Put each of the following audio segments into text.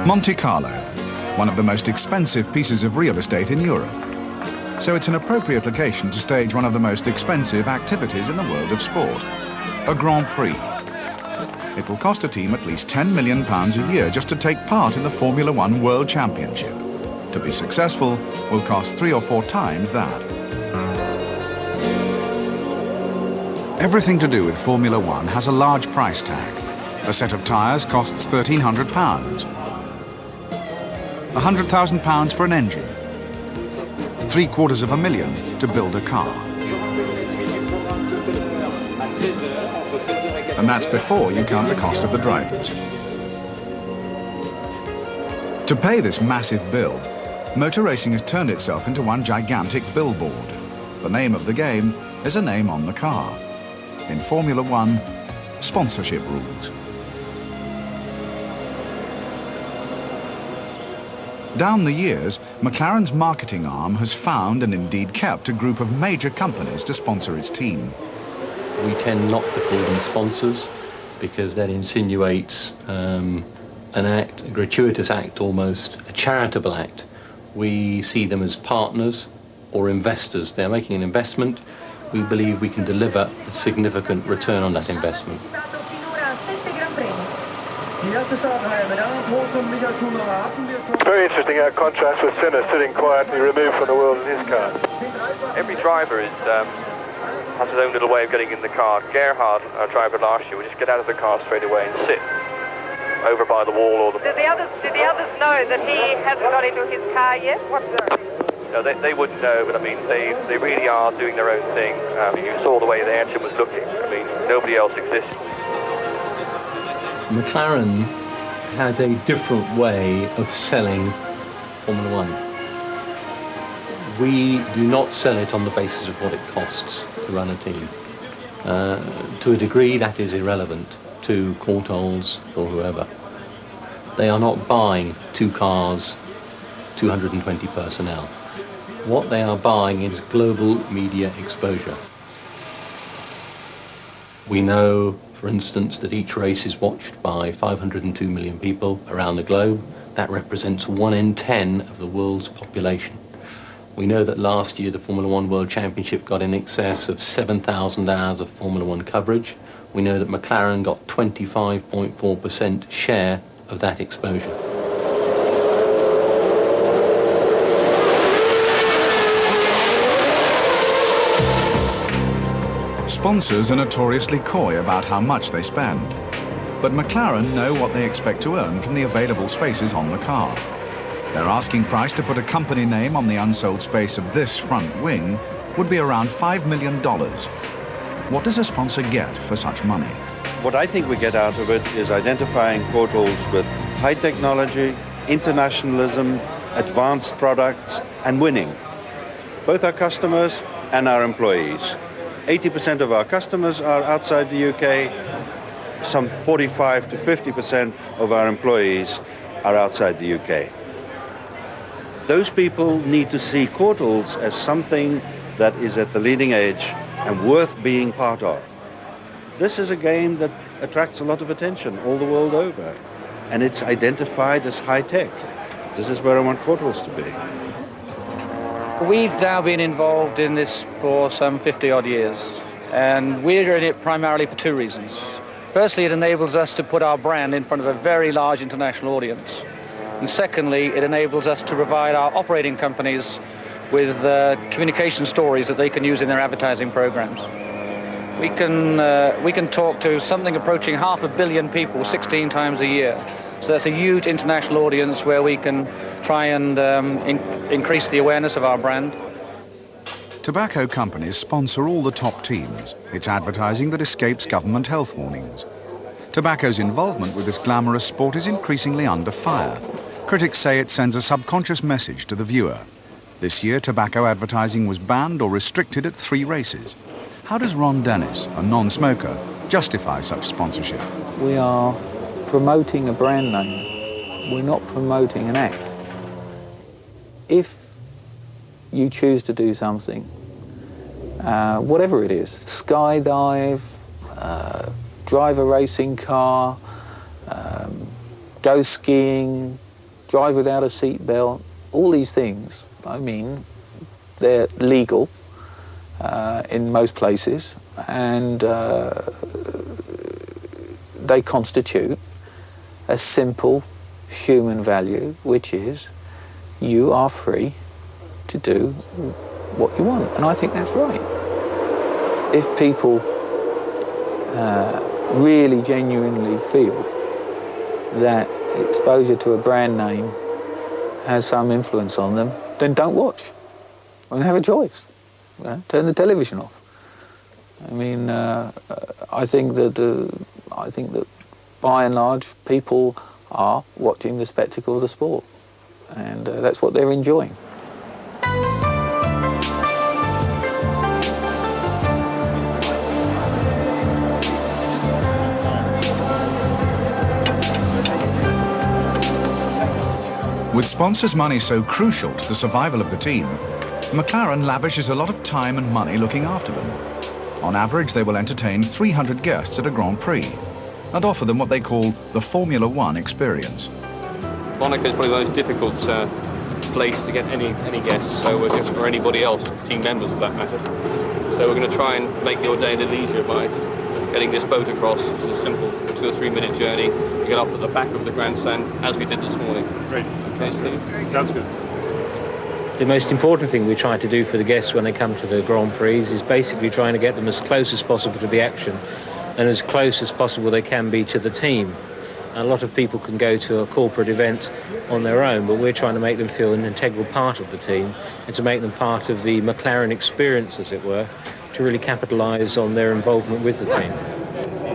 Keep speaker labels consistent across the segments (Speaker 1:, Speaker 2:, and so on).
Speaker 1: Monte Carlo, one of the most expensive pieces of real estate in Europe. So it's an appropriate location to stage one of the most expensive activities in the world of sport, a Grand Prix. It will cost a team at least £10 million a year just to take part in the Formula One World Championship. To be successful will cost 3 or 4 times that. Everything to do with Formula One has a large price tag. A set of tyres costs £1,300. £100,000 for an engine. £750,000 to build a car. And that's before you count the cost of the drivers. To pay this massive bill, motor racing has turned itself into one gigantic billboard. The name of the game is a name on the car. In Formula One, sponsorship rules. Down the years, McLaren's marketing arm has found and indeed kept a group of major companies to sponsor its team.
Speaker 2: We tend not to call them sponsors because that insinuates an act, a gratuitous act almost, a charitable act. We see them as partners or investors. They're making an investment. We believe we can deliver a significant return on that investment.
Speaker 3: Very interesting contrast with Senna sitting quietly removed from the world in his car.
Speaker 4: Every driver has his own little way of getting in the car. Gerhard, our driver last year, would just get out of the car straight away and sit over by the wall or the...
Speaker 5: Did the others know that he hasn't got into his car yet?
Speaker 4: No, they wouldn't know, but I mean, they really are doing their own thing. You saw the way the engine was looking. I mean, nobody else exists.
Speaker 2: McLaren has a different way of selling Formula One. We do not sell it on the basis of what it costs to run a team. To a degree, that is irrelevant to Courtaulds or whoever. They are not buying 2 cars, 220 personnel. What they are buying is global media exposure. We know, for instance, that each race is watched by 502 million people around the globe. That represents 1 in 10 of the world's population. We know that last year the Formula One World Championship got in excess of 7,000 hours of Formula One coverage. We know that McLaren got 25.4% share of that exposure.
Speaker 1: Sponsors are notoriously coy about how much they spend. But McLaren know what they expect to earn from the available spaces on the car. Their asking price to put a company name on the unsold space of this front wing would be around $5 million. What does a sponsor get for such money?
Speaker 6: What I think we get out of it is identifying Courtaulds with high technology, internationalism, advanced products, and winning. Both our customers and our employees. 80% of our customers are outside the UK. Some 45 to 50% of our employees are outside the UK. Those people need to see Courtaulds as something that is at the leading edge and worth being part of. This is a game that attracts a lot of attention all the world over, and it's identified as high-tech. This is where I want Courtaulds to be.
Speaker 7: We've now been involved in this for some 50-odd years, and we're in it primarily for 2 reasons. Firstly, it enables us to put our brand in front of a very large international audience. And secondly, it enables us to provide our operating companies with communication stories that they can use in their advertising programs. We can talk to something approaching 500 million people 16 times a year. So that's a huge international audience where we can try and increase the awareness of our brand.
Speaker 1: Tobacco companies sponsor all the top teams. It's advertising that escapes government health warnings. Tobacco's involvement with this glamorous sport is increasingly under fire. Critics say it sends a subconscious message to the viewer. This year, tobacco advertising was banned or restricted at 3 races. How does Ron Dennis, a non-smoker, justify such sponsorship?
Speaker 8: We are promoting a brand name. We're not promoting an act. If you choose to do something, whatever it is, skydive, drive a racing car, go skiing, drive without a seat belt, all these things, I mean, they're legal in most places, and they constitute a simple human value, which is you are free to do what you want, and I think that's right. If people really genuinely feel that exposure to a brand name has some influence on them, then don't watch. And have a choice. Turn the television off. I mean, I think that by and large people are watching the spectacle of the sport, and that's what they're enjoying.
Speaker 1: With sponsors' money so crucial to the survival of the team, McLaren lavishes a lot of time and money looking after them. On average, they will entertain 300 guests at a Grand Prix and offer them what they call the Formula One experience.
Speaker 9: Monaco is probably the most difficult place to get any guests, so or anybody else, team members for that matter. So we're going to try and make your day a little easier by getting this boat across. It's a simple 2 or 3 minute journey. You get off at the back of the grandstand, as we did this morning. Great. Okay, Steve?
Speaker 3: Sounds good.
Speaker 7: The most important thing we try to do for the guests when they come to the Grand Prix is basically trying to get them as close as possible to the action and as close as possible they can be to the team. And a lot of people can go to a corporate event on their own, but we're trying to make them feel an integral part of the team and to make them part of the McLaren experience, as it were, to really capitalise on their involvement with the team.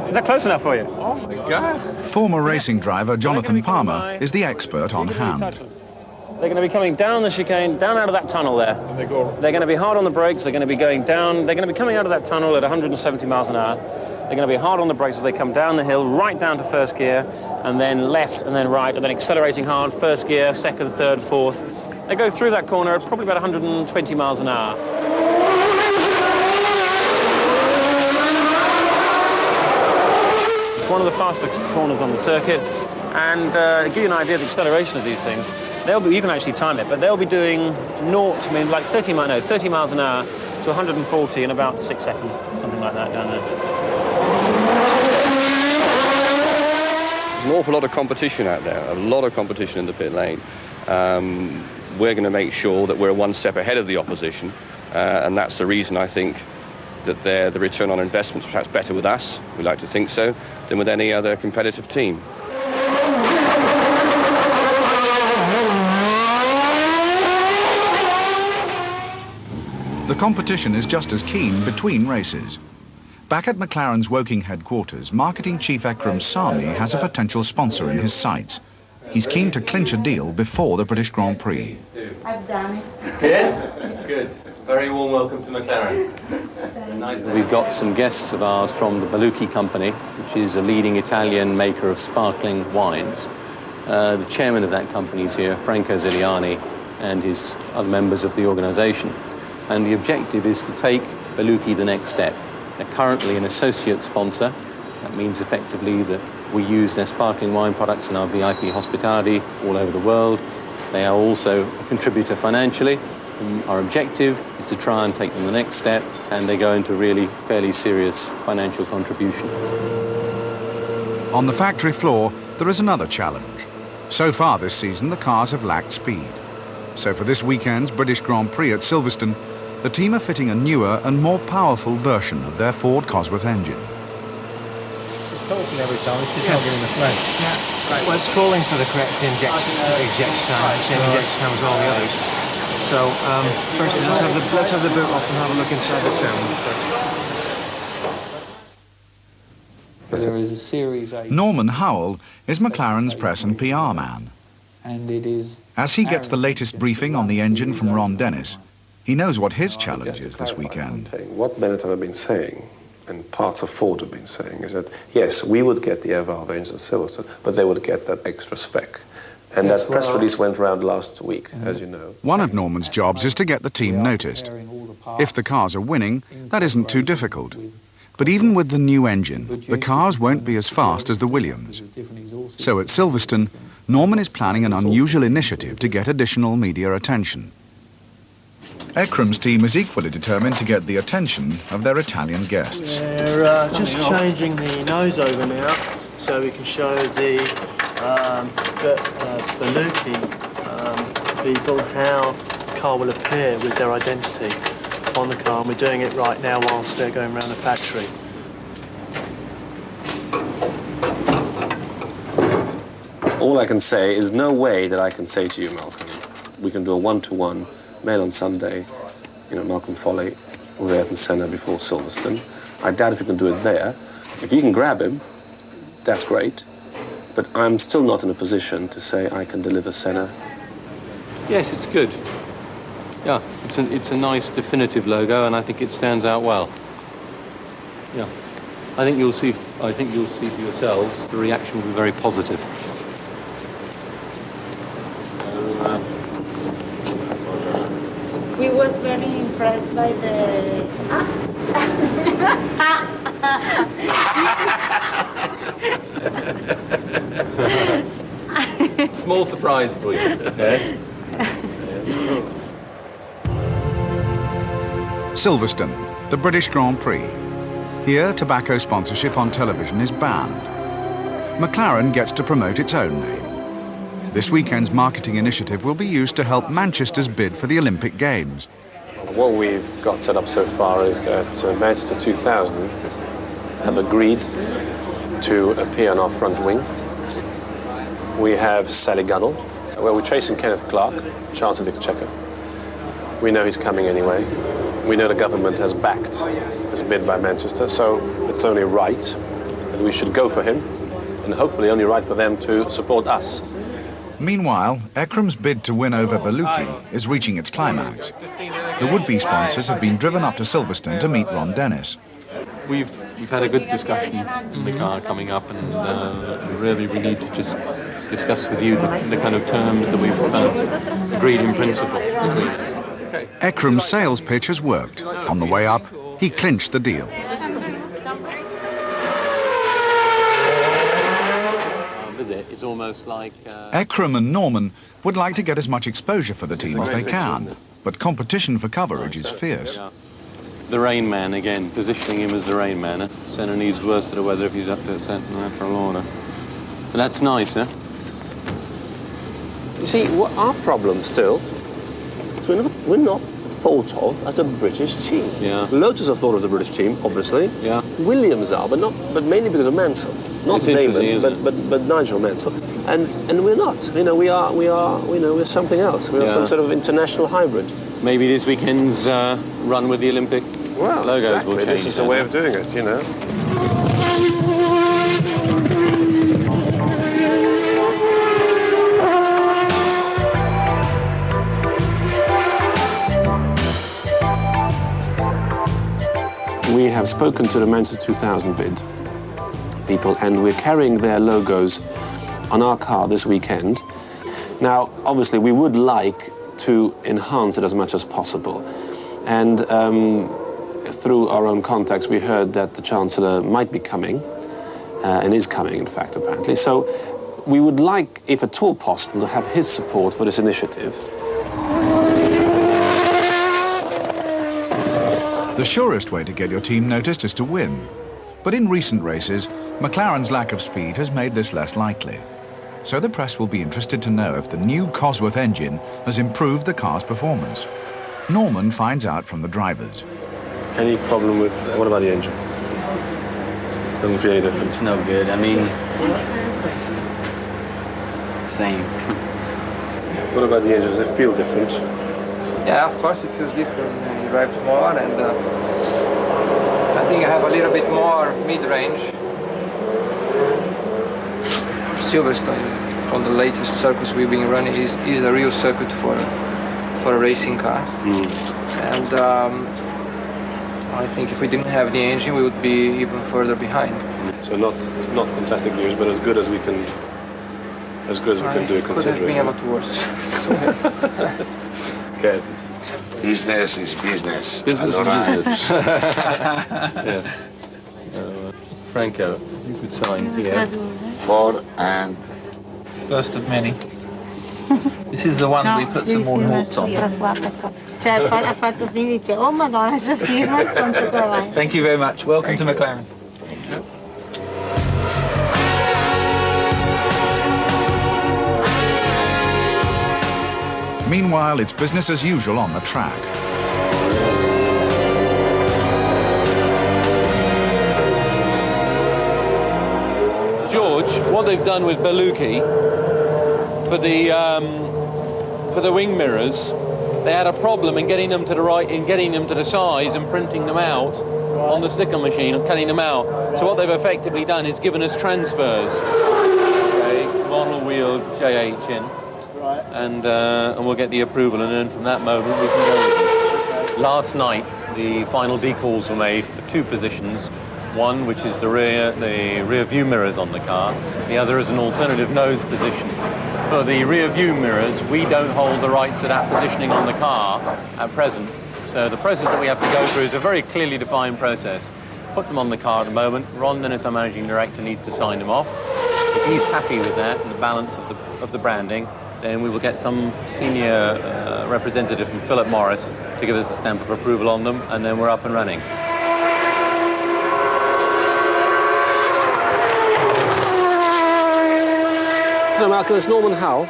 Speaker 9: Is that close enough for you?
Speaker 3: Oh my God.
Speaker 1: Former racing driver Jonathan Palmer is the expert on hand.
Speaker 9: They're going to be coming down the chicane, down out of that tunnel there.
Speaker 3: And they go.
Speaker 9: They're going to be hard on the brakes. They're going to be going down. They're going to be coming out of that tunnel at 170 miles an hour. They're going to be hard on the brakes as they come down the hill, right down to first gear, and then left, and then right, and then accelerating hard, first gear, second, third, fourth. They go through that corner at probably about 120 miles an hour. It's one of the fastest corners on the circuit, and to give you an idea of the acceleration of these things, you can actually time it, but they'll be doing 30 miles an hour to 140 in about 6 seconds, something like that down there.
Speaker 10: There's an awful lot of competition out there, a lot of competition in the pit lane. We're going to make sure that we're one step ahead of the opposition, and that's the reason I think that the return on investment is perhaps better with us, we like to think so, than with any other competitive team.
Speaker 1: The competition is just as keen between races. Back at McLaren's Woking headquarters, marketing chief Ekram Sami has a potential sponsor in his sights. He's keen to clinch a deal before the British Grand Prix.
Speaker 5: I've done it.
Speaker 2: Yes? Good. Very warm welcome to McLaren. We've got some guests of ours from the Baluchi company, which is a leading Italian maker of sparkling wines. The chairman of that company is here, Franco Ziliani, and his other members of the organisation. And the objective is to take Baluchi the next step. They're currently an associate sponsor. That means effectively that we use their sparkling wine products in our VIP hospitality all over the world. They are also a contributor financially. And our objective is to try and take them the next step, and they go into really fairly serious financial contribution.
Speaker 1: On the factory floor, there is another challenge. So far this season, the cars have lacked speed. So for this weekend's British Grand Prix at Silverstone, the team are fitting a newer and more powerful version of their Ford Cosworth engine.
Speaker 11: It's talking every time, it's just not giving the flow. Yeah. Right. Well, it's calling for the correct ejection time, the same ejection time as all the others. So, first let's have the boot off and have a look inside the turn.
Speaker 8: There is a Series 8.
Speaker 1: Norman Howell is McLaren's press and PR man.
Speaker 8: And it is...
Speaker 1: As he gets the latest briefing on the engine from Ron Dennis, he knows what his challenge is this weekend.
Speaker 12: What Benetton have been saying, and parts of Ford have been saying, is that, yes, we would get the air valve engine at Silverstone, but they would get that extra spec. And that press release went around last week, as you know.
Speaker 1: One of Norman's jobs is to get the team noticed. If the cars are winning, that isn't too difficult. But even with the new engine, the cars won't be as fast as the Williams. So at Silverstone, Norman is planning an unusual initiative to get additional media attention. Ekram's team is equally determined to get the attention of their Italian guests.
Speaker 13: We're just changing the nose over now so we can show the Beluki people how the car will appear with their identity on the car, and we're doing it right now whilst they're going around the factory.
Speaker 12: All I can say is no way that I can say to you, Malcolm, we can do a one-to-one, Mail on Sunday, you know, Malcolm Foley, with Ayrton Senna before Silverstone. I doubt if you can do it there. If you can grab him, that's great. But I'm still not in a position to say I can deliver Senna.
Speaker 2: Yes, it's good. Yeah, it's a nice definitive logo, and I think it stands out well. Yeah, I think you'll see for yourselves the reaction will be very positive.
Speaker 14: We was very impressed by the...
Speaker 2: Small surprise for you. Yes.
Speaker 1: Silverstone, the British Grand Prix. Here, tobacco sponsorship on television is banned. McLaren gets to promote its own name. This weekend's marketing initiative will be used to help Manchester's bid for the Olympic Games.
Speaker 12: What we've got set up so far is that Manchester 2000 have agreed to appear on our front wing. We have Sally Gunnell, where we're chasing Kenneth Clark, Chancellor of the Exchequer. We know he's coming anyway. We know the government has backed this bid by Manchester, so it's only right that we should go for him, and hopefully only right for them to support us.
Speaker 1: Meanwhile, Ekram's bid to win over Beluki is reaching its climax. The would-be sponsors have been driven up to Silverstone to meet Ron Dennis.
Speaker 2: We've had a good discussion in the car coming up, and we need to just discuss with you the kind of terms that we've agreed in principle between us.
Speaker 1: Ekram's sales pitch has worked. On the way up, he clinched the deal.
Speaker 2: It's almost like...
Speaker 1: Ekram and Norman would like to get as much exposure for the team as they can, but competition for coverage is fierce.
Speaker 2: The Rain Man again, positioning him as the Rain Man. Senna needs worse to the weather if he's up to Senna for a order. But that's nice, huh?
Speaker 12: You see, what our problem still is we're not thought of as a British team.
Speaker 2: Yeah.
Speaker 12: Lotus are thought of as a British team, obviously.
Speaker 2: Yeah.
Speaker 12: Williams are, but mainly because of Mansell. Not Damon, but Nigel Mansell. And we're not. You know, we're something else. We're some sort of international hybrid.
Speaker 2: Maybe this weekend's run with the Olympic logos
Speaker 12: exactly.
Speaker 2: will change.
Speaker 12: This is a way of doing it, you know. We have spoken to the Manchester 2000 bid people, and we're carrying their logos on our car this weekend. Now, obviously, we would like to enhance it as much as possible. And through our own contacts, we heard that the Chancellor might be coming, and is coming, in fact, apparently. So we would like, if at all possible, to have his support for this initiative.
Speaker 1: The surest way to get your team noticed is to win. But in recent races, McLaren's lack of speed has made this less likely. So the press will be interested to know if the new Cosworth engine has improved the car's performance. Norman finds out from the drivers.
Speaker 12: Any problem with... What about the engine? Doesn't feel any different.
Speaker 15: It's no good. I mean... Same.
Speaker 12: What about the engine? Does it feel different?
Speaker 16: Yeah, of course it feels different. It drives more, and I think I have a little bit more mid-range. Silverstone, from the latest circuits we've been running, is a real circuit for a racing car. And I think if we didn't have the engine, we would be even further behind.
Speaker 12: So not fantastic news, but as good as we can do, considering.
Speaker 16: Could have been a lot worse.
Speaker 12: Okay.
Speaker 15: Business is business.
Speaker 2: Business is business. Yeah. Franco, you could sign here.
Speaker 15: 4 and
Speaker 8: First of many. This is the one we put some more malts on. Thank you very much. Welcome to McLaren.
Speaker 1: Meanwhile, it's business as usual on the track.
Speaker 2: George, what they've done with Beluki for the wing mirrors, they had a problem in getting them to the right, in getting them to the size and printing them out on the sticker machine and cutting them out. So what they've effectively done is given us transfers. Okay, model wheel JH in.
Speaker 13: Right.
Speaker 2: And we'll get the approval, and then from that moment we can go with them. Last night the final decals were made for 2 positions. One, which is the rear view mirrors on the car. The other is an alternative nose position. For the rear view mirrors, we don't hold the rights to that positioning on the car at present. So the process that we have to go through is a very clearly defined process. Put them on the car at the moment. Ron, then as our managing director, needs to sign them off. If he's happy with that and the balance of the branding, then we will get some senior representative from Philip Morris to give us a stamp of approval on them, and then we're up and running.
Speaker 17: Hello, Malcolm, it's Norman Howe.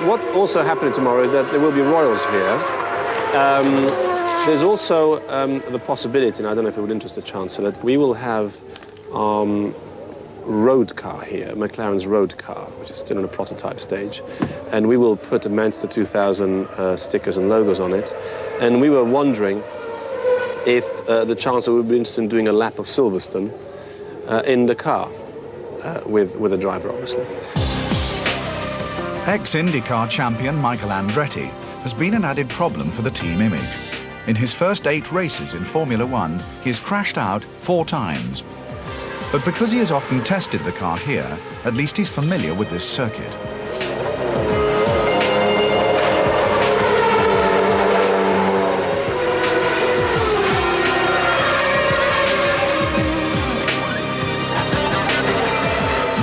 Speaker 17: What also happening tomorrow is that there will be royals here. There's also the possibility, and I don't know if it would interest the Chancellor, that we will have road car here, McLaren's road car, which is still in a prototype stage. And we will put a Manchester 2000 stickers and logos on it. And we were wondering if the Chancellor would be interested in doing a lap of Silverstone in the car, with a driver, obviously.
Speaker 1: Ex-IndyCar champion Michael Andretti has been an added problem for the team image. In his first 8 races in Formula 1, he has crashed out 4 times. But because he has often tested the car here, at least he's familiar with this circuit.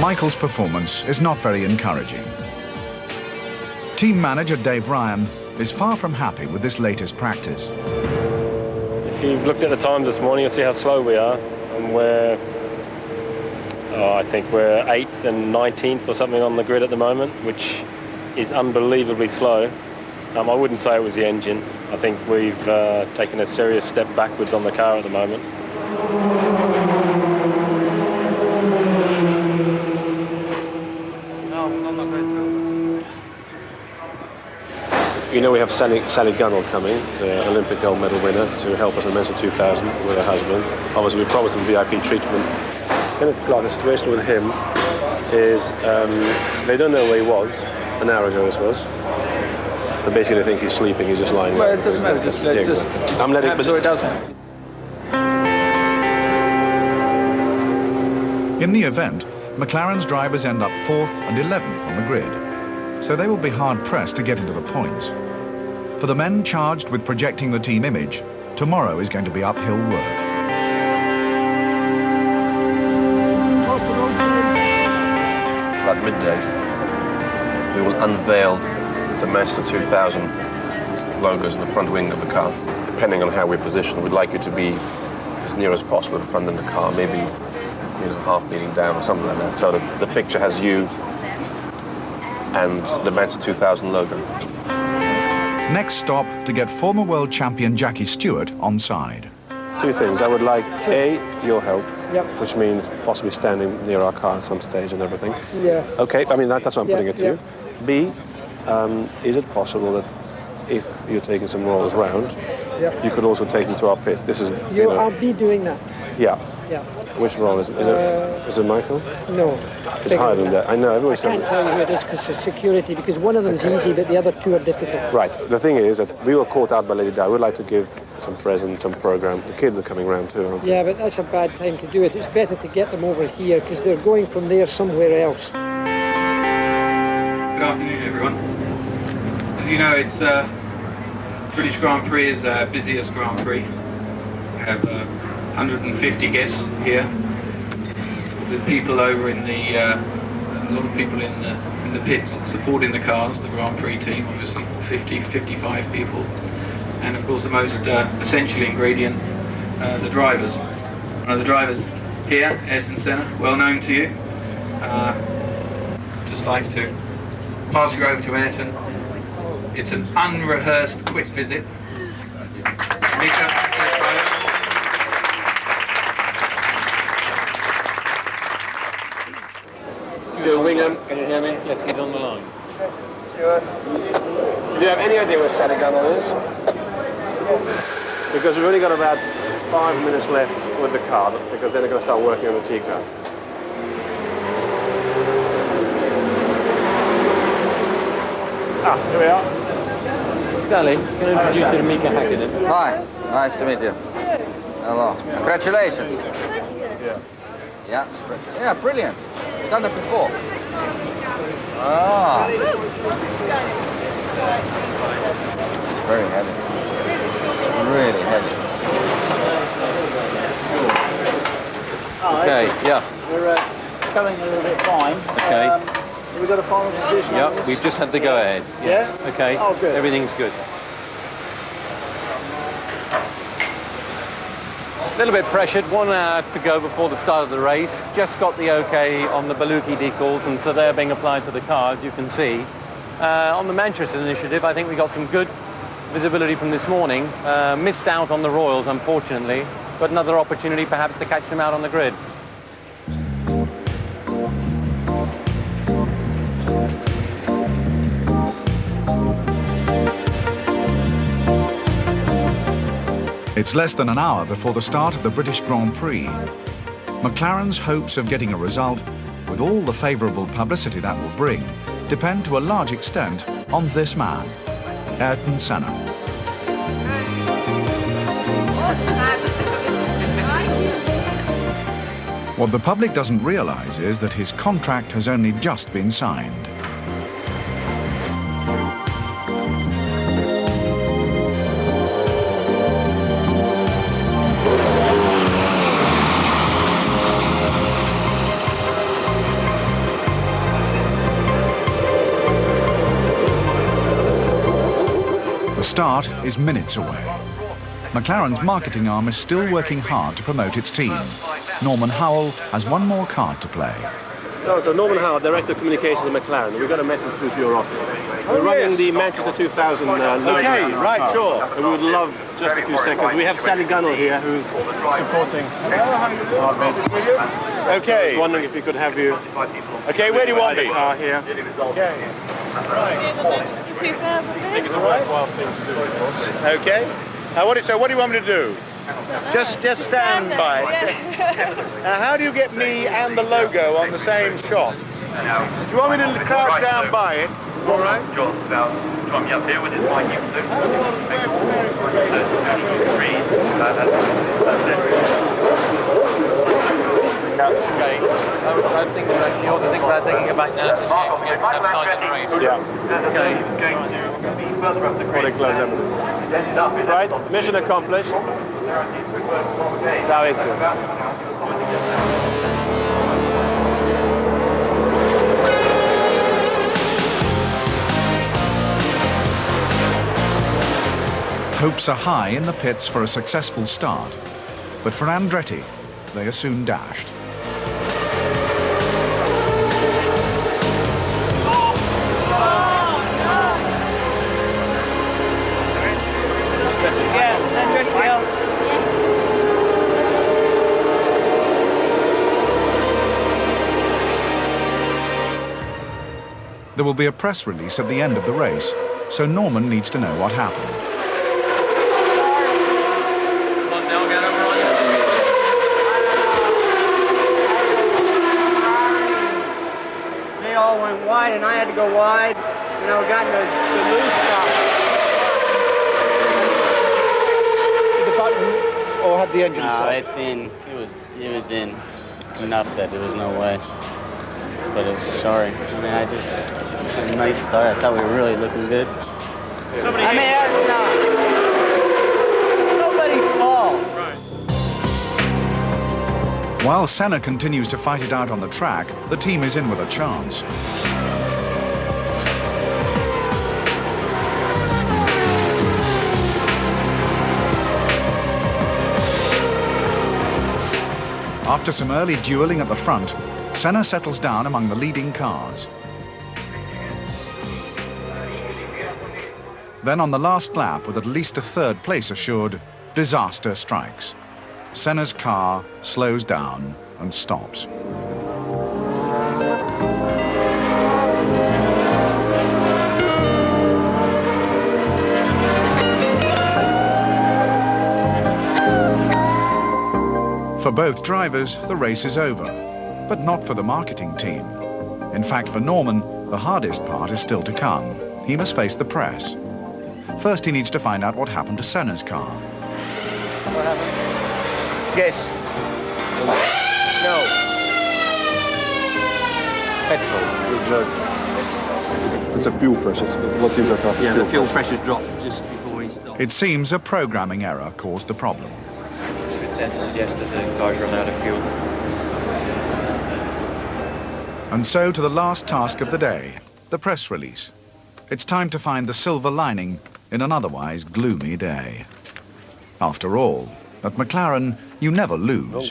Speaker 1: Michael's performance is not very encouraging. Team manager Dave Ryan is far from happy with this latest practice.
Speaker 18: If you've looked at the times this morning, you'll see how slow we are. And I think we're 8th and 19th or something on the grid at the moment, which is unbelievably slow. I wouldn't say it was the engine. I think we've taken a serious step backwards on the car at the moment.
Speaker 17: You know we have Sally Gunnell coming, the Olympic gold medal winner, to help us in Manchester 2000 with her husband. Obviously we promised him VIP treatment. Kenneth Clark, the situation with him is they don't know where he was, an hour ago this was. But basically they think he's sleeping, he's just lying there.
Speaker 8: Well, it doesn't matter, just
Speaker 17: I'm letting
Speaker 8: happen, so it does happen.
Speaker 1: In the event, McLaren's drivers end up 4th and 11th on the grid, so they will be hard-pressed to get into the points. For the men charged with projecting the team image, tomorrow is going to be uphill work.
Speaker 6: At midday, we will unveil the Manchester 2000 logos in the front wing of the car. Depending on how we're positioned, we'd like it to be as near as possible to the front of the car, maybe half leaning down or something like that, so that the picture has you and the Manchester 2000 logo.
Speaker 1: Next stop, to get former world champion Jackie Stewart on side.
Speaker 17: 2 things. I would like, A, your help,
Speaker 19: Yep.
Speaker 17: which means possibly standing near our car at some stage and everything.
Speaker 19: Yeah.
Speaker 17: Okay, I mean, that's what I'm putting it to
Speaker 19: Yeah.
Speaker 17: you. B, is it possible that if you're taking some rolls round,
Speaker 19: Yep.
Speaker 17: you could also take them to our pit? This is,
Speaker 19: I'll be doing that.
Speaker 17: Yeah.
Speaker 19: Yeah.
Speaker 17: Which roll is it? Is it Michael?
Speaker 19: No.
Speaker 17: It's higher than that. I know, everybody
Speaker 19: I
Speaker 17: says
Speaker 19: can't
Speaker 17: it.
Speaker 19: tell you who it is because of security, because one of them's easy, but the other 2 are difficult.
Speaker 17: Right. The thing is that we were caught out by Lady Di. We'd like to give some presents, some program. The kids are coming round too, aren't they?
Speaker 19: Yeah, but that's a bad time to do it. It's better to get them over here because they're going from there somewhere else.
Speaker 20: Good afternoon, everyone. As you know, it's British Grand Prix is our busiest Grand Prix. We have 150 guests here. The people over in the a lot of people in the pits supporting the cars, the Grand Prix team, obviously 50, 55 people, and of course the most essential ingredient, the drivers. One of the drivers here, Ayrton Senna, well known to you. Just like to pass you over to Ayrton. It's an unrehearsed quick visit.
Speaker 17: Stuart Wingham, can you hear me?
Speaker 2: Yes, he's on the line.
Speaker 17: Do you have any idea where Sadaganal is? Because we've only got about 5 minutes left with the car, because then they're going to start working on the T-car. Ah, here we are.
Speaker 2: Sally, can I introduce you to Mika Häkkinen?
Speaker 21: Hi, nice to meet you. Hello. Congratulations.
Speaker 17: Yeah.
Speaker 21: Yeah, brilliant. You've done that before. Ah. It's very heavy. Really heavy.
Speaker 17: Okay, yeah.
Speaker 11: We're going a little bit fine.
Speaker 2: Okay.
Speaker 11: We've got a final decision.
Speaker 2: Yeah, we've just had the go-ahead. Yes.
Speaker 11: Yeah?
Speaker 2: Okay.
Speaker 11: Oh, good.
Speaker 2: Everything's good. A little bit pressured, 1 hour to go before the start of the race. Just got the okay on the Baluki decals, and so they're being applied to the car, as you can see. On the Manchester initiative, I think we got some good visibility from this morning. Missed out on the Royals, unfortunately, but another opportunity perhaps to catch them out on the grid.
Speaker 1: It's less than an hour before the start of the British Grand Prix. McLaren's hopes of getting a result, with all the favourable publicity that will bring, depend to a large extent on this man, Ayrton Senna. What the public doesn't realise is that his contract has only just been signed. The start is minutes away. McLaren's marketing arm is still working hard to promote its team. Norman Howell has one more card to play.
Speaker 17: So Norman Howell, Director of Communications at McLaren, we've got a message through to your office. We're running the Manchester 2000 logo. Okay, right, sure. And we would love just a few seconds. We have Sally Gunnell here, who's supporting our bid. Okay. I was wondering if we could have you... Okay, where do you want me? Here. Okay. Right. I think it's a worthwhile thing to do, of course. Okay. What do you want me to do? Just stand by it. How do you get me and the logo on the same shot? Do you want me to crouch down by it? All right. John, me up here with his mic.
Speaker 2: Okay. I think we actually ought to think about taking it back now, since we have signed the race.
Speaker 17: Yeah.
Speaker 2: Okay.
Speaker 17: Before they close everything. Right, mission accomplished. Now it's it.
Speaker 1: Hopes are high in the pits for a successful start, but for Andretti, they are soon dashed. There will be a press release at the end of the race, so Norman needs to know what happened.
Speaker 11: They all went wide, and I had to go wide, and I got the loose stop. The button, or had the engine stop?
Speaker 15: No, it's in. It was in enough that there was no way. But it was sorry. I mean, a nice start. I thought we were really looking good.
Speaker 11: Nobody's fault.
Speaker 1: While Senna continues to fight it out on the track, the team is in with a chance. After some early dueling at the front, Senna settles down among the leading cars. Then on the last lap, with at least a third place assured, disaster strikes. Senna's car slows down and stops. For both drivers, the race is over, but not for the marketing team. In fact, for Norman, the hardest part is still to come. He must face the press. First, he needs to find out what happened to Senna's car.
Speaker 11: What happened? Guess. No.
Speaker 17: Petrol. It's a fuel pressure. What seems like that?
Speaker 11: Yeah, the fuel pressure's dropped just before he stopped.
Speaker 1: It seems a programming error caused the problem.
Speaker 4: Which would tend to suggest that the car's run out of fuel.
Speaker 1: And so to the last task of the day, the press release. It's time to find the silver lining in an otherwise gloomy day. After all, at McLaren, you never lose.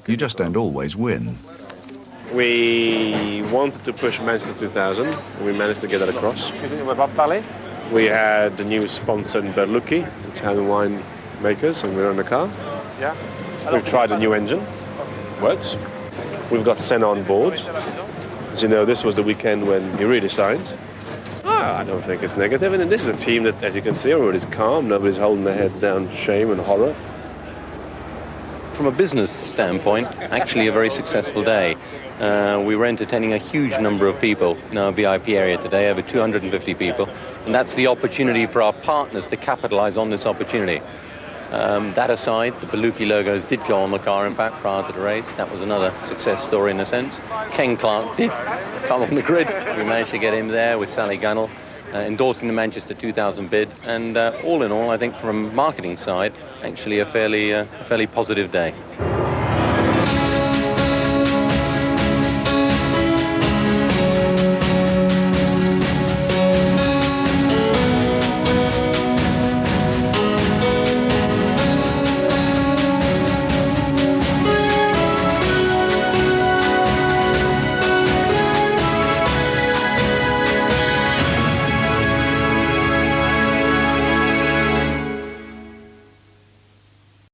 Speaker 1: You just don't always win.
Speaker 17: We wanted to push Manchester 2000, and we managed to get that across. We had the new sponsor in Berlucchi, Italian wine makers, and we're in the car. We've tried a new engine. Works. We've got Senna on board. As you know, this was the weekend when he really signed. I don't think it's negative. And this is a team that, as you can see, everybody's calm. Nobody's holding their heads down, shame and horror.
Speaker 2: From a business standpoint, actually a very successful day. We were entertaining a huge number of people in our VIP area today, over 250 people. And that's the opportunity for our partners to capitalize on this opportunity. That aside, the Berlucchi logos did go on the car, in fact, prior to the race. That was another success story in a sense. Ken Clark did come on the grid. We managed to get him there with Sally Gunnell, endorsing the Manchester 2000 bid. And all in all, I think from a marketing side, actually a fairly positive day.